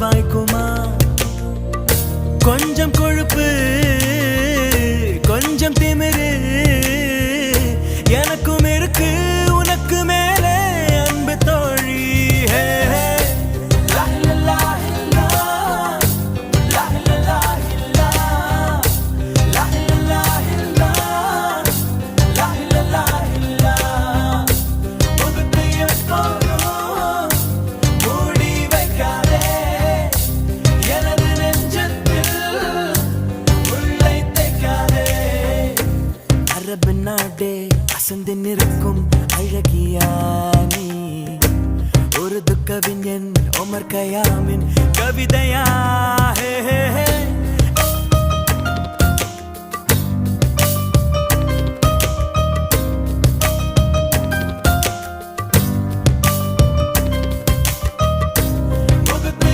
வாய்க்குமா கொஞ்சம் கொழுப்பு கொஞ்சம் திமிரு எனக்கும் இருக்கு உனக்கு மேலே அன்பு தோழி நாடே அசந்து நிற்கும் அழகியா நீ ஒரு துக்கவிஞன் ஒமர் கயாமின் கவிதையா